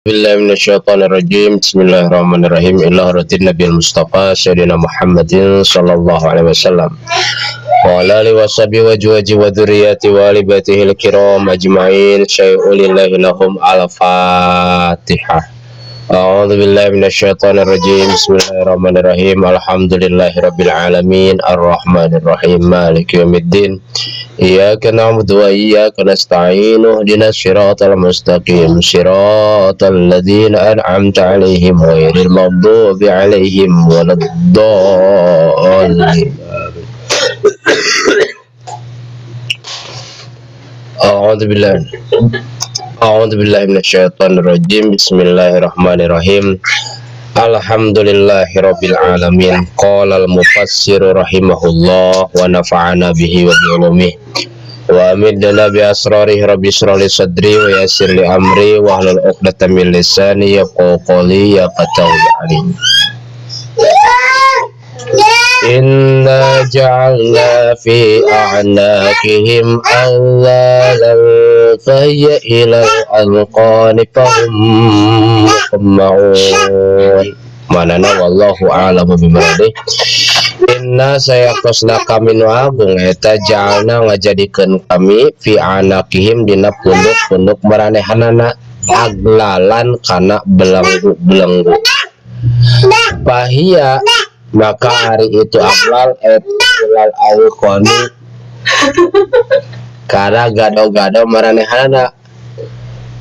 بالله من الشيطان الرجيم بسم الله الرحمن الرحيم إلى رد النبي المصطفى سيدنا محمد صلى الله عليه وسلم وعلى آله وصحبه وأزواجه وذريته وآل بيته الكرام أجمعين شيء لله لهم الفاتحة. أعوذ بالله من الشيطان الرجيم بسم الله الرحمن الرحيم الحمد لله رب العالمين الرحمن الرحيم مالك يوم الدين إياك نعبد وإياك نستعين اهدنا الصراط المستقيم صراط الذين أنعمت عليهم غير المغضوب عليهم ولا الضالين. أعوذ بالله من الشيطان الرجيم بسم الله الرحمن الرحيم الحمد لله رب العالمين قال المفسر رحمه الله ونفعنا به وبعلومه وأمدنا بأسراره رب اشرح لي صدري ويسر لي أمري واحلل عقدة من لساني يفقهوا قولي يفقهوا علي. إنا جعلنا في أعناقهم أغلالا فهي إلى الأذقان فهم مقمحون. Manana wallahu a'lamu bimaradih. Inna sayakosna kami nu agung eta jalna ngajadikeun kami fi anakihim dina punduk-punduk maranehanana aglalan kana belenggu-belenggu. Pahia maka hari itu aglal etilal awqani karena gado-gado maranehanana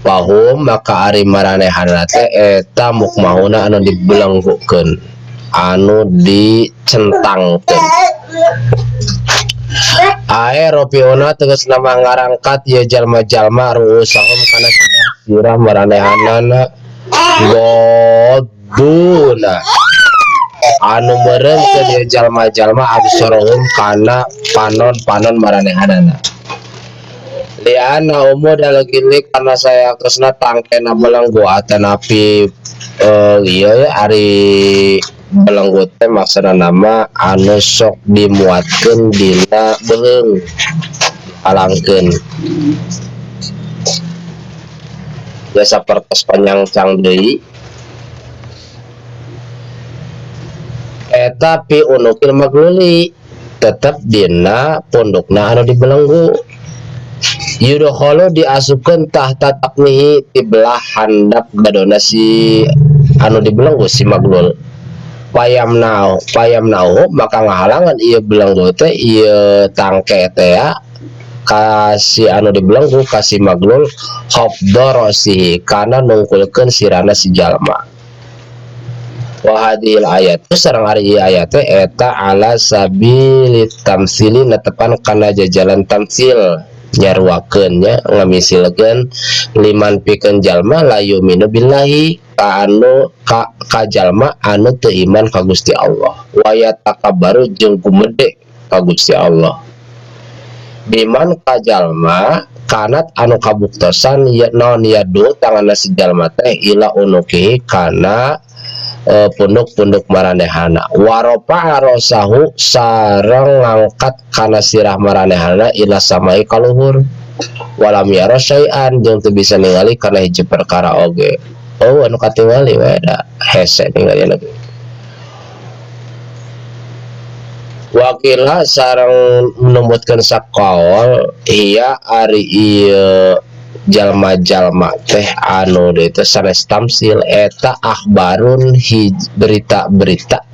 pahum maka ari maranehanana teh eta mukmahuna anu dibelenggukeun anu dicentangkeun. Ae ropiona tegasna ngarangkat ye jalma-jalma ruusahum kana sirah maranehanana goduna anu meureun ke dia jalma-jalma absarohum kana panon-panon maranehanana. Liana umur dalagini karena saya kesna tangkena belenggu atanapi ieu ari belenggu teh maksudna nama anu sok dimuatkeun dina beung alangkeun. Ya sapertos panjang deui eta pi unukil magluli tetep dina pondokna anu dibelenggu. Yudholo diasupkeun tahta taknihi ti belah handap gadona si anu dibelenggu si maglul. Payamnau maka ngahalangan ieu belenggu teh ieu tangke teh ya kasih anu dibelenggu kasih maglul hafdarasi kana nungkulkeun sirana si jalma. Wa hadhil ayat sareng ari ieu ayat teh eta ala sabilit tamsili netepan kana jajalan tamsil nyaruakeun nya ngamisilkeun liman pikeun jalma la yu'minu billahi ka anu ka jalma anu teu iman ka Gusti Allah wa yatakabbaru jeung gumede ka Gusti Allah. Biman ka jalma kanat anu kabuktosan ya naon yadu tanganna si jalma teh ila unuki kana punduk-punduk maranehana waropa rosahu sareng ngangkat kana sirah maranehana ila samai kaluhur walam yara syai'an jeung teu bisa ningali kana hiji perkara oge. Oh anu katingali we da hese ningali lagi. Wakila sareng menumbutkeun sakaol iya ari ieu jalma-jalma teh anu teh sanes tamsil eta akhbarun berita-berita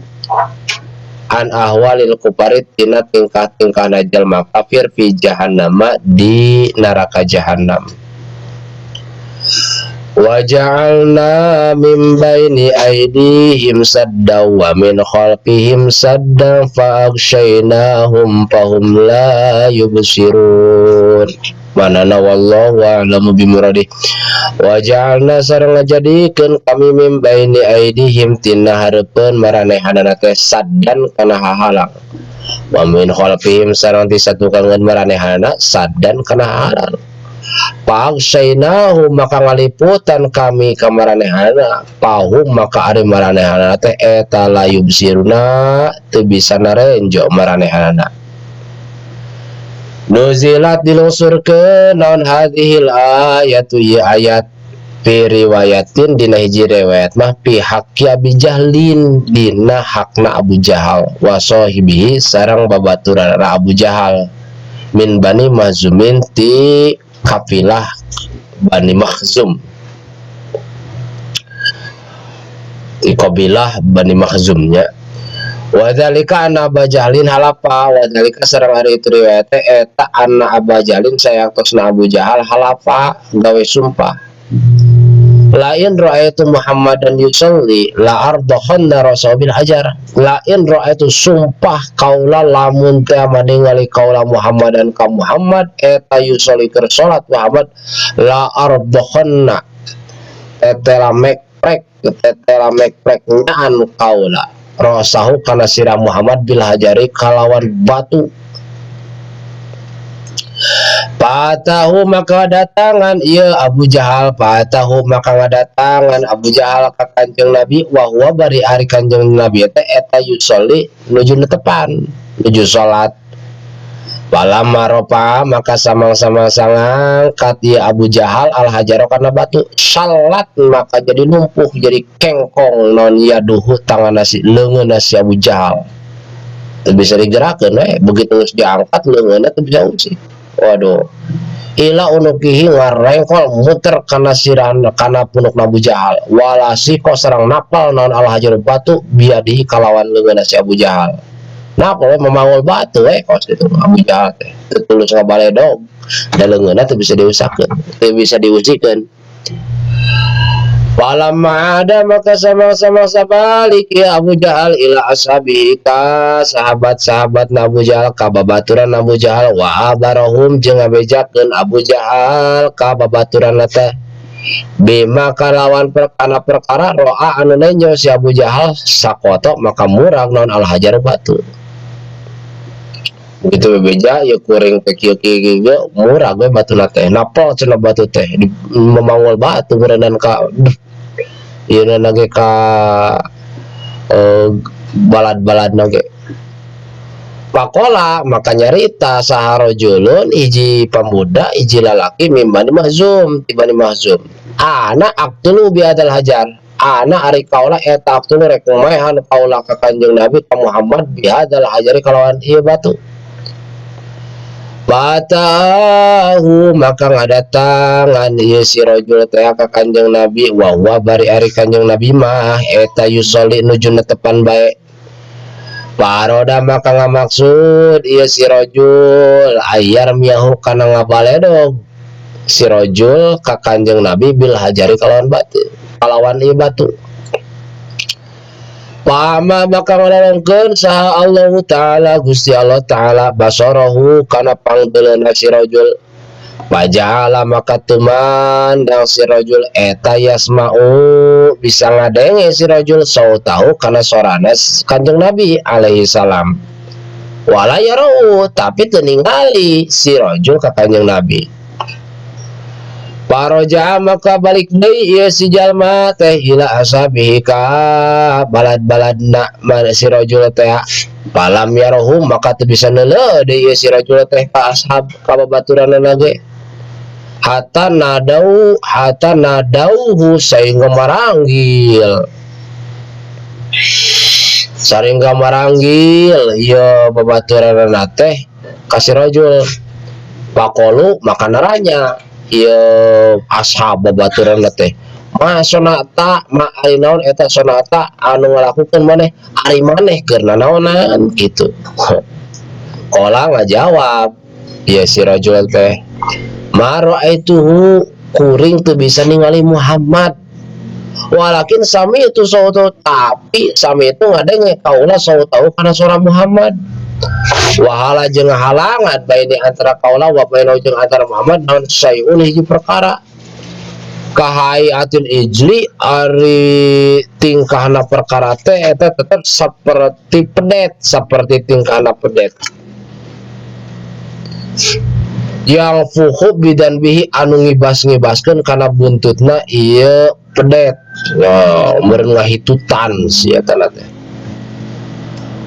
an ahwalil kufarit tina tingkah-tingkahna jalma kafir fi jahannama di neraka jahanam. Wa ja'alna min baini aydihim saddan wa min khalfihim saddan fa aghshaynahum fahum la yubsirun. Manana wallahu a'lamu bimuradih. Wa ja'alna sareng ngajadikeun kami min baini aydihim tina hareupeun maranehanana teh saddan kana hahalang. Wa min khalfihim sareng disatukeun maranehanana saddan kana hahalang. Pagsainahu maka ngaliputan kami ka maranehanana pahum maka ari maranehanana teh eta layub siruna teu bisa narenjo maranehanana. Nuzilat dilungsurkeun naon hadhil ayatu ya ayat Fi riwayatin dina hiji riwayat mah pihak Abi Jahlin dina hakna Abu Jahal wa sahibihi sareng babaturan Abu Jahal min Bani Makhzumin ti kafilah Bani Makhzum, di kabilah Bani Makhzumnya. Wadzalika anna Abu Jahlin halafa, wadzalika sareng ari itu riwayat eta anna Abu Jahlin sayangtosna Abu Jahal halafa gawe sumpah. Lain ra'aitu Muhammadan yusalli la ardakhanna rasul hajar. Lain ra'aitu sumpah kaula lamun teh ningali kaula Muhammadan ka Muhammad eta yusalli keur salat Muhammad la ardakhanna tetela mekprek nyaan kaula rasahu kana sirah Muhammad bil hajari kalawan batu. Patahu maka datangan ia Abu Jahal, patahu maka ngadatangan Abu Jahal ka Kanjeng Nabi wa huwa bari ari Kanjeng Nabi eta yusolli nuju netepan nuju salat. Palam maropa maka samang-samang ngangkat ia Abu Jahal al hajaro kana batu salat maka jadi lumpuh jadi kengkong non yaduhu tangan nasi leungeun nasi Abu Jahal teu bisa digerakkeun begitu geus diangkat leungeunna teu bisa usik. Waduh, ila unukihi ngarengkol muter kana sirana kana punuk Abu Jahal walasi kok sareng napal naon al hajar batu biadihi kalawan leungeun si Abu Jahal. Napal memangul batu kos itu Abu Jahal teh tulus ngabaledog da leungeunna teu bisa diusakeun teu bisa diusikeun. Walamma ada maka sama-sama sabalik ya Abu Jahal ila ashabi ka sahabat-sahabat Abu Jahal ka babaturan Abu Jahal wa abarahum jeung ngabejakeun Abu Jahal ka babaturan teh bima kalawan perkara roa anu nenyo si Abu Jahal sakoto maka murag naon al hajar batu. Begitu bebeja ya kuring teh kieu-kieu murag we batuna teh napol cenah batu teh memangul batu berendan ka ieu nage ka balad-balad nage. Pakola maka nyarita saharojulun hiji pemuda hiji lalaki mimbani mahzum tibani mahzum ana aktulu biadal hajar ana ari kaula eta aktulu rek maehan kaula ka Kanjeng Nabi ka Muhammad biadal hajari kalawan ieu batu. Batahu maka ngadatangan ieu si rajul teh ka Kanjeng Nabi wa huwa bari ari Kanjeng Nabi mah eta yusolli nuju netepan bae. Paroda maka ngamaksud ieu si rajul ayar miyahu kana ngabaledog si rajul ka Kanjeng Nabi bil hajari kalawan batu kalawan ieu batu. Pama maka ngalengkeun saha Allah Ta'ala Gusti Allah Ta'ala basarahu kana pangdeulna si rajul waja'ala maka tumandang si rajul eta yasma'u bisa ngadenge si rajul sautahu kana sorana Kanjeng Nabi alaihi salam wala yarau tapi teu ningali si rajul ka Kanjeng Nabi. Paroja maka balik deui ieu si jalma teh ila ashabihi ka balad-baladna mana si rajul teh palam yarahum maka teu bisa neuleuh deui ieu si rajul teh ka ashab ka babaturanna ge hatta nadauhu sehingga maranggil ieu babaturanna teh ka si rajul pakolu maka naranya ieu ashab babaturan teh ma sonata ma ari naon eta sonata anu ngalakukeun maneh ari maneh keur nanaonan kitu. Qala ngajawab ieu si rajul teh ma ra'aituhu kuring teu bisa ningali Muhammad walakin sami itu sautu tapi sami itu ngadenge kaula sautahu kana suara Muhammad wahala jeung halangan baini antara kaula wa baina jeung antara Muhammad naon sayun hiji perkara kahayatul ijli ari tingkahna perkara teh eta tetep seperti tingkahna pedet yang fuhu bidan bihi anu ngibas-ngibaskeun kana buntutna ieu pedet meureun ngahitutan sia tana teh.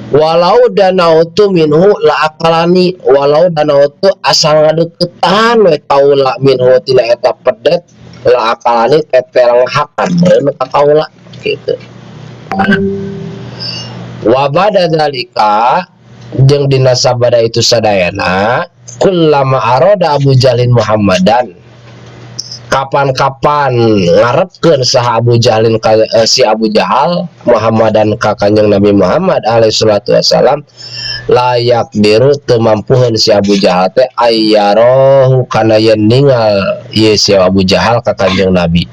Walau danautu minhu la akalani walau danautu asal ngadeukeutan we kaula minhu tina eta pedet lah akalane tetel hakan meureun kaula gitu. Wa bada dzalika jeung dina sabada itu sadayana kullama aroda Abu Jalin Muhammadan, kapan-kapan ngarepkeun saha Abu Jalin si Abu Jahal Muhammadan ka Kanjeng Nabi Muhammad alaihi salatu wasalam, layak diru teu mampuheun si Abu Jahal teh ayyarahu kana yen ningal ieu si Abu Jahal ka Kanjeng Nabi.